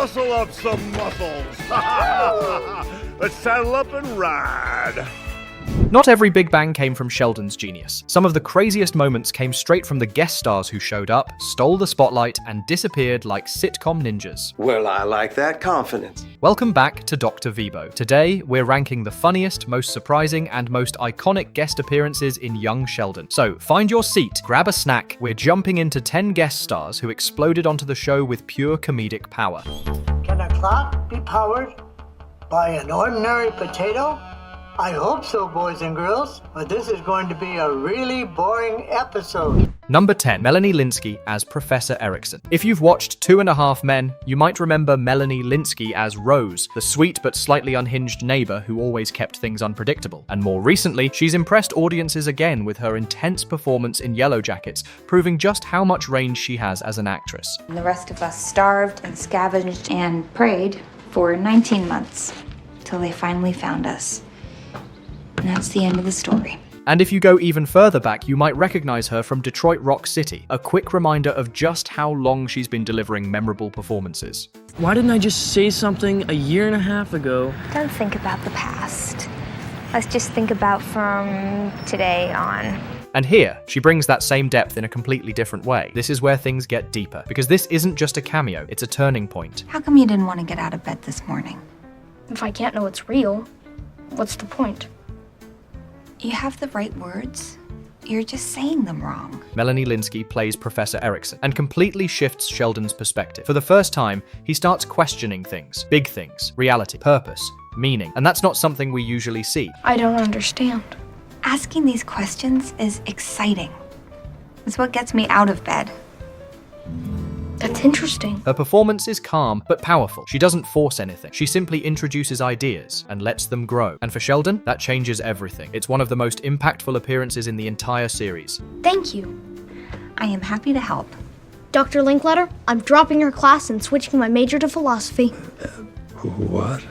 Muscle up some muscles. Let's saddle up and ride. Not every Big Bang came from Sheldon's genius. Some of the craziest moments came straight from the guest stars who showed up, stole the spotlight, and disappeared like sitcom ninjas. Well, I like that confidence. Welcome back to Dr. Vibo. Today, we're ranking the funniest, most surprising, and most iconic guest appearances in Young Sheldon. So, find your seat, grab a snack. We're jumping into 10 guest stars who exploded onto the show with pure comedic power. Can a clock be powered by an ordinary potato? I hope so, boys and girls, but this is going to be a really boring episode. Number 10, Melanie Lynskey as Professor Erickson. If you've watched 2.5 Men, you might remember Melanie Lynskey as Rose, the sweet but slightly unhinged neighbor who always kept things unpredictable. And more recently, she's impressed audiences again with her intense performance in Yellow Jackets, proving just how much range she has as an actress. And the rest of us starved and scavenged and prayed for 19 months, till they finally found us. And that's the end of the story. And if you go even further back, you might recognize her from Detroit Rock City, a quick reminder of just how long she's been delivering memorable performances. Why didn't I just say something a 1.5 years ago? Don't think about the past. Let's just think about from today on. And here, she brings that same depth in a completely different way. This is where things get deeper, because this isn't just a cameo, it's a turning point. How come you didn't want to get out of bed this morning? If I can't know it's real, what's the point? You have the right words. You're just saying them wrong. Melanie Lynskey plays Professor Erickson and completely shifts Sheldon's perspective. For the first time, he starts questioning things, big things, reality, purpose, meaning, and that's not something we usually see. I don't understand. Asking these questions is exciting. It's what gets me out of bed. That's interesting. Her performance is calm but powerful. She doesn't force anything. She simply introduces ideas and lets them grow. And for Sheldon, that changes everything. It's one of the most impactful appearances in the entire series. Thank you. I am happy to help. Dr. Linkletter, I'm dropping your class and switching my major to philosophy. What?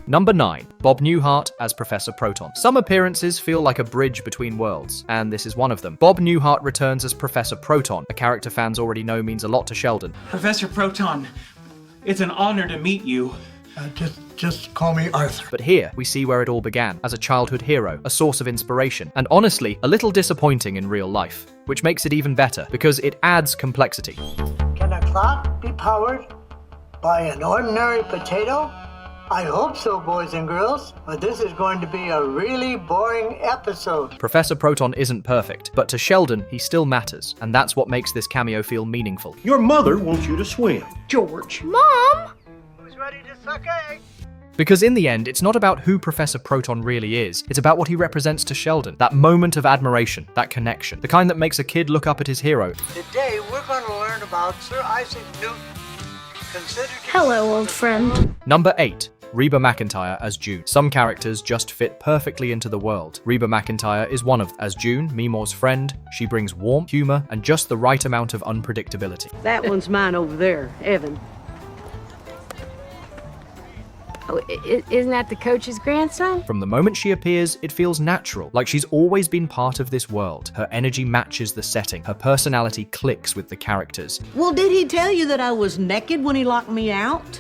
Number 9, Bob Newhart as Professor Proton. Some appearances feel like a bridge between worlds, and this is one of them. Bob Newhart returns as Professor Proton, a character fans already know means a lot to Sheldon. Professor Proton, it's an honor to meet you. Just call me Arthur. But here, we see where it all began, as a childhood hero, a source of inspiration, and honestly, a little disappointing in real life, which makes it even better, because it adds complexity. Can a clock be powered by an ordinary potato? I hope so, boys and girls, but this is going to be a really boring episode. Professor Proton isn't perfect, but to Sheldon, he still matters, and that's what makes this cameo feel meaningful. Your mother wants you to swim. George. Mom! Who's ready to suck eggs? Because in the end, it's not about who Professor Proton really is, it's about what he represents to Sheldon. That moment of admiration, that connection, the kind that makes a kid look up at his hero. Today we're going to learn about Sir Isaac Newton. Hello, old friend. Number 8, Reba McEntire as June. Some characters just fit perfectly into the world. Reba McEntire is one of them. As June, Meemaw's friend, she brings warmth, humor, and just the right amount of unpredictability. That one's mine over there, Evan. Oh, isn't that the coach's grandson? From the moment she appears, it feels natural, like she's always been part of this world. Her energy matches the setting. Her personality clicks with the characters. Well, did he tell you that I was naked when he locked me out?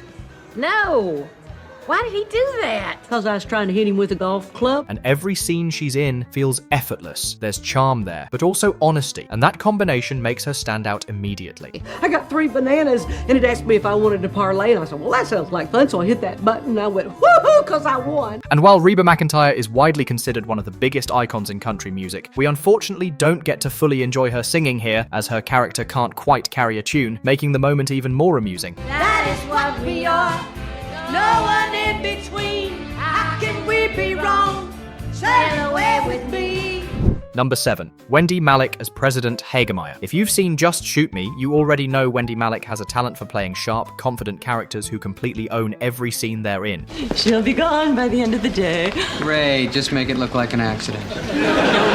No. Why did he do that? Because I was trying to hit him with a golf club. And every scene she's in feels effortless. There's charm there, but also honesty. And that combination makes her stand out immediately. I got 3 bananas, and it asked me if I wanted to parlay, and I said, well, that sounds like fun, so I hit that button, and I went, woohoo, because I won. And while Reba McEntire is widely considered one of the biggest icons in country music, we unfortunately don't get to fully enjoy her singing here, as her character can't quite carry a tune, making the moment even more amusing. That is what we are. No one in between. How can we be wrong? Sail away with me. Number 7, Wendy Malick as President Hagemeyer. If you've seen Just Shoot Me, you already know Wendy Malick has a talent for playing sharp, confident characters who completely own every scene they're in. She'll be gone by the end of the day. Ray, just make it look like an accident.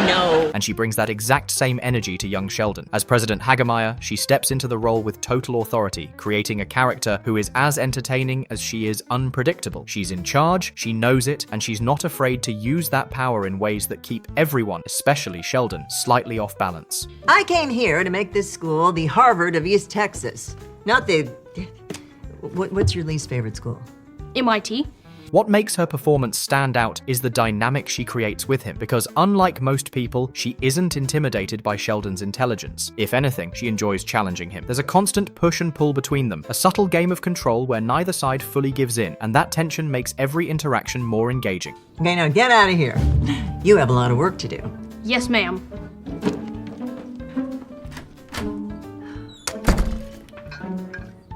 No. And she brings that exact same energy to young Sheldon. As President Hagemeyer, she steps into the role with total authority, creating a character who is as entertaining as she is unpredictable. She's in charge, she knows it, and she's not afraid to use that power in ways that keep everyone, especially Sheldon, slightly off balance. I came here to make this school the Harvard of East Texas. Not the... What's your least favorite school? MIT. What makes her performance stand out is the dynamic she creates with him, because unlike most people, she isn't intimidated by Sheldon's intelligence. If anything, she enjoys challenging him. There's a constant push and pull between them, a subtle game of control where neither side fully gives in, and that tension makes every interaction more engaging. Okay, now get out of here. You have a lot of work to do. Yes, ma'am.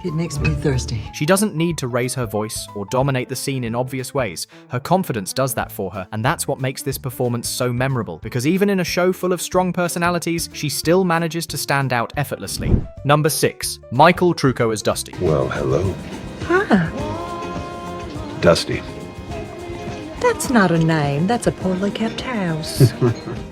It makes me thirsty. She doesn't need to raise her voice or dominate the scene in obvious ways. Her confidence does that for her, and that's what makes this performance so memorable, because even in a show full of strong personalities, she still manages to stand out effortlessly. Number 6. Michael Trucco as Dusty. Well, hello. Huh. Dusty. That's not a name. That's a poorly kept house.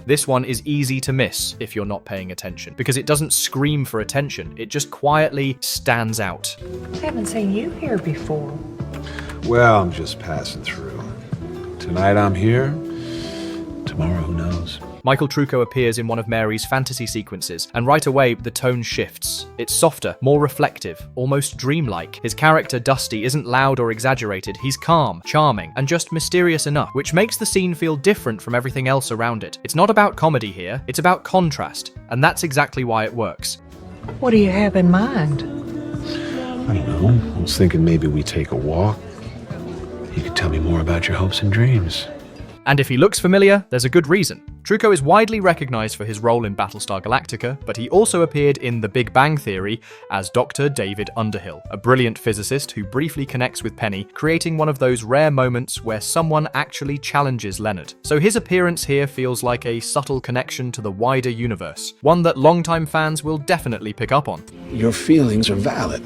This one is easy to miss if you're not paying attention, because it doesn't scream for attention, it just quietly stands out. I haven't seen you here before. Well, I'm just passing through. Tonight I'm here. Tomorrow, who knows? Michael Trucco appears in one of Mary's fantasy sequences, and right away, the tone shifts. It's softer, more reflective, almost dreamlike. His character, Dusty, isn't loud or exaggerated. He's calm, charming, and just mysterious enough, which makes the scene feel different from everything else around it. It's not about comedy here, it's about contrast, and that's exactly why it works. What do you have in mind? I don't know. I was thinking maybe we take a walk. You could tell me more about your hopes and dreams. And if he looks familiar, there's a good reason. Trucco is widely recognized for his role in Battlestar Galactica, but he also appeared in The Big Bang Theory as Dr. David Underhill, a brilliant physicist who briefly connects with Penny, creating one of those rare moments where someone actually challenges Leonard. So his appearance here feels like a subtle connection to the wider universe, one that longtime fans will definitely pick up on. Your feelings are valid.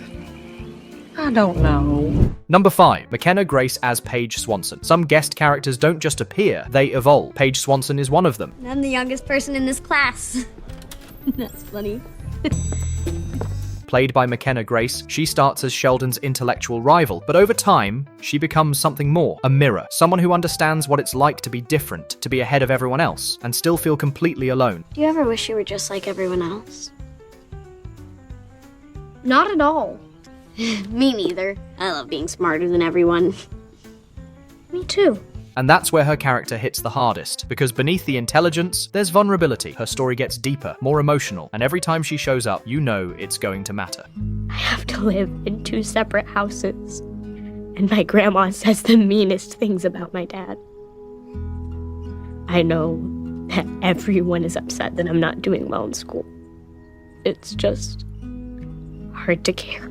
I don't know. Number 5. McKenna Grace as Paige Swanson. Some guest characters don't just appear, they evolve. Paige Swanson is one of them. I'm the youngest person in this class. That's funny. Played by McKenna Grace, she starts as Sheldon's intellectual rival, but over time, she becomes something more, a mirror, someone who understands what it's like to be different, to be ahead of everyone else, and still feel completely alone. Do you ever wish you were just like everyone else? Not at all. Me neither. I love being smarter than everyone. Me too. And that's where her character hits the hardest, because beneath the intelligence, there's vulnerability. Her story gets deeper, more emotional, and every time she shows up, you know it's going to matter. I have to live in 2 separate houses, and my grandma says the meanest things about my dad. I know that everyone is upset that I'm not doing well in school. It's just hard to care.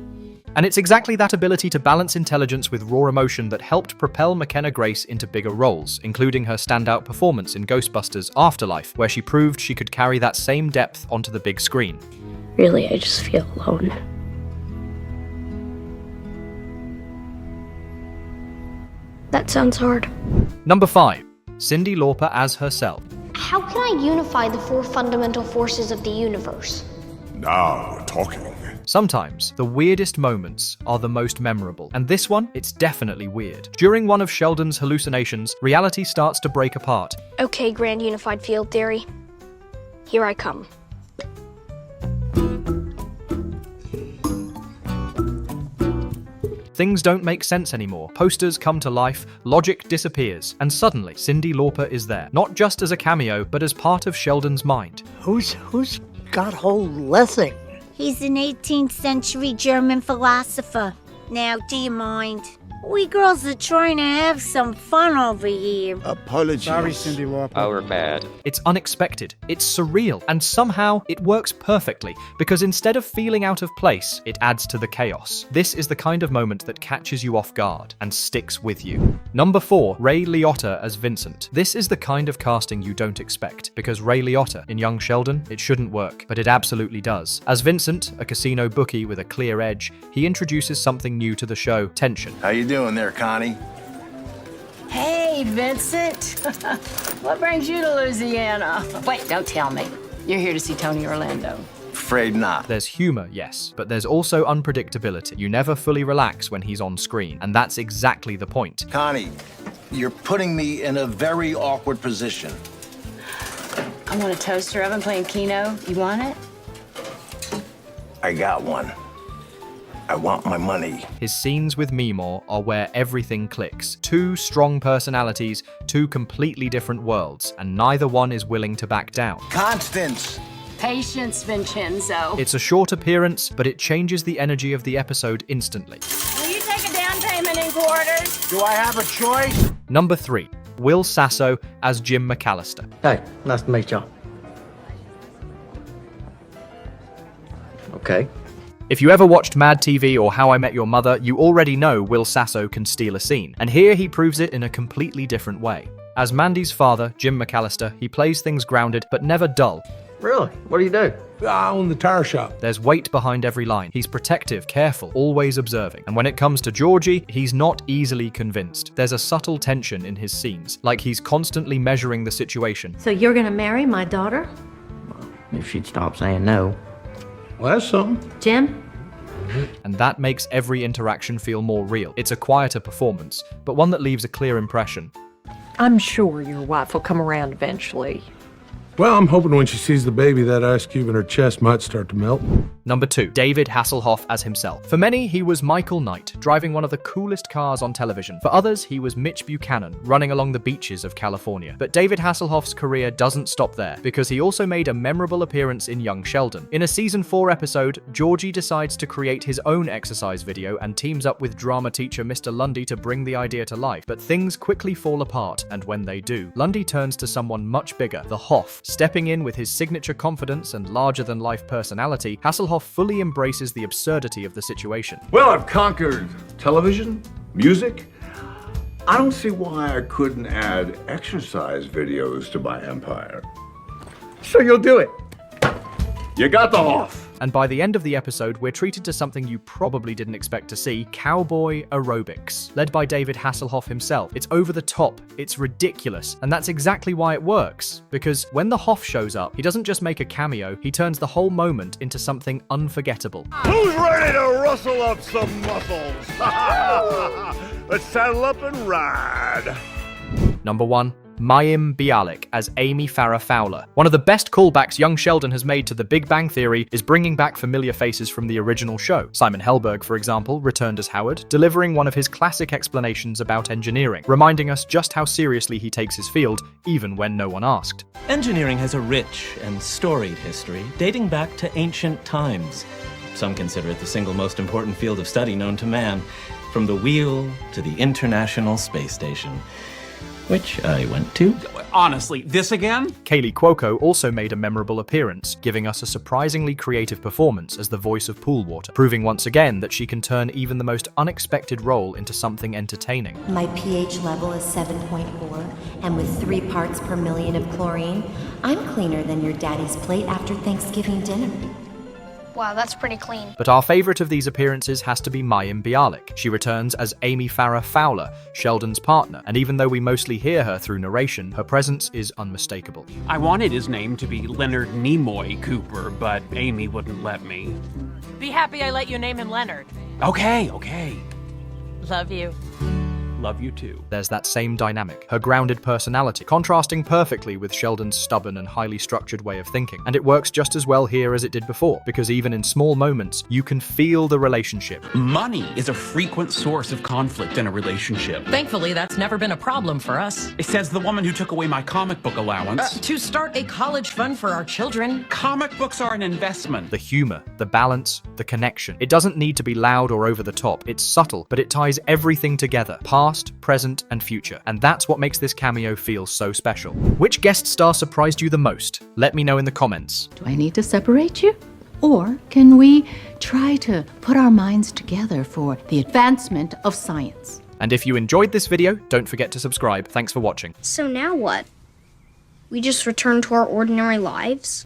And it's exactly that ability to balance intelligence with raw emotion that helped propel McKenna Grace into bigger roles, including her standout performance in Ghostbusters Afterlife, where she proved she could carry that same depth onto the big screen. Really, I just feel alone. That sounds hard. Number 5. Cyndi Lauper as herself. How can I unify the 4 fundamental forces of the universe? Now we're talking. Sometimes, the weirdest moments are the most memorable, and this one, it's definitely weird. During one of Sheldon's hallucinations, reality starts to break apart. Okay, Grand Unified Field Theory. Here I come. Things don't make sense anymore. Posters come to life, logic disappears, and suddenly, Cyndi Lauper is there. Not just as a cameo, but as part of Sheldon's mind. Who's got hold Lessing? He's an 18th century German philosopher. Now, do you mind? We girls are trying to have some fun over here. Apologies. Sorry, Cyndi Lauper. Oh, we're bad. It's unexpected, it's surreal, and somehow it works perfectly, because instead of feeling out of place, it adds to the chaos. This is the kind of moment that catches you off guard and sticks with you. Number 4, Ray Liotta as Vincent. This is the kind of casting you don't expect, because Ray Liotta in Young Sheldon, it shouldn't work, but it absolutely does. As Vincent, a casino bookie with a clear edge, he introduces something new to the show, tension. How you doing there, Connie? Hey, Vincent. What brings you to Louisiana? Wait, don't tell me. You're here to see Tony Orlando. Afraid not. There's humor, yes, but there's also unpredictability. You never fully relax when he's on screen, and that's exactly the point. Connie, you're putting me in a very awkward position. I'm on a toaster oven playing Keno. You want it? I got one. I want my money. His scenes with Meemaw are where everything clicks. Two strong personalities, two completely different worlds, and neither one is willing to back down. Constance! Patience, Vincenzo. It's a short appearance, but it changes the energy of the episode instantly. Will you take a down payment in quarters? Do I have a choice? Number 3. Will Sasso as Jim McAllister. Hey, nice to meet y'all. Okay. If you ever watched Mad TV or How I Met Your Mother, you already know Will Sasso can steal a scene. And here he proves it in a completely different way. As Mandy's father, Jim McAllister, he plays things grounded but never dull. Really? What do you do? I own the tire shop. There's weight behind every line. He's protective, careful, always observing. And when it comes to Georgie, he's not easily convinced. There's a subtle tension in his scenes, like he's constantly measuring the situation. So you're gonna marry my daughter? If she'd stop saying no. Well, that's something. Jim? And that makes every interaction feel more real. It's a quieter performance, but one that leaves a clear impression. I'm sure your wife will come around eventually. Well, I'm hoping when she sees the baby, that ice cube in her chest might start to melt. Number 2, David Hasselhoff as himself. For many, he was Michael Knight, driving one of the coolest cars on television. For others, he was Mitch Buchanan, running along the beaches of California. But David Hasselhoff's career doesn't stop there, because he also made a memorable appearance in Young Sheldon. In a season 4 episode, Georgie decides to create his own exercise video and teams up with drama teacher Mr. Lundy to bring the idea to life. But things quickly fall apart, and when they do, Lundy turns to someone much bigger, the Hoff. Stepping in with his signature confidence and larger-than-life personality, Hasselhoff fully embraces the absurdity of the situation. Well, I've conquered television, music. I don't see why I couldn't add exercise videos to my empire. So you'll do it. You got the Hoff. And by the end of the episode, we're treated to something you probably didn't expect to see: cowboy aerobics, led by David Hasselhoff himself. It's over the top, it's ridiculous, and that's exactly why it works. Because when the Hoff shows up, he doesn't just make a cameo, he turns the whole moment into something unforgettable. Who's ready to rustle up some muscles? Let's saddle up and ride. Number 1. Mayim Bialik as Amy Farrah Fowler. One of the best callbacks Young Sheldon has made to The Big Bang Theory is bringing back familiar faces from the original show. Simon Helberg, for example, returned as Howard, delivering one of his classic explanations about engineering, reminding us just how seriously he takes his field, even when no one asked. Engineering has a rich and storied history, dating back to ancient times. Some consider it the single most important field of study known to man, from the wheel to the International Space Station, which I went to. Honestly, this again? Kaylee Cuoco also made a memorable appearance, giving us a surprisingly creative performance as the voice of Poolwater, proving once again that she can turn even the most unexpected role into something entertaining. My pH level is 7.4, and with 3 parts per million of chlorine, I'm cleaner than your daddy's plate after Thanksgiving dinner. Wow, that's pretty clean. But our favorite of these appearances has to be Mayim Bialik. She returns as Amy Farrah Fowler, Sheldon's partner, and even though we mostly hear her through narration, her presence is unmistakable. I wanted his name to be Leonard Nimoy Cooper, but Amy wouldn't let me. Be happy I let you name him Leonard. Okay. Love you. Love you too. There's that same dynamic, her grounded personality, contrasting perfectly with Sheldon's stubborn and highly structured way of thinking. And it works just as well here as it did before, because even in small moments, you can feel the relationship. Money is a frequent source of conflict in a relationship. Thankfully, that's never been a problem for us. It says the woman who took away my comic book allowance. To start a college fund for our children. Comic books are an investment. The humor, the balance, the connection. It doesn't need to be loud or over the top. It's subtle, but it ties everything together. Past, present, and future. And that's what makes this cameo feel so special. Which guest star surprised you the most? Let me know in the comments. Do I need to separate you? Or can we try to put our minds together for the advancement of science? And if you enjoyed this video, don't forget to subscribe. Thanks for watching. So now what? We just return to our ordinary lives?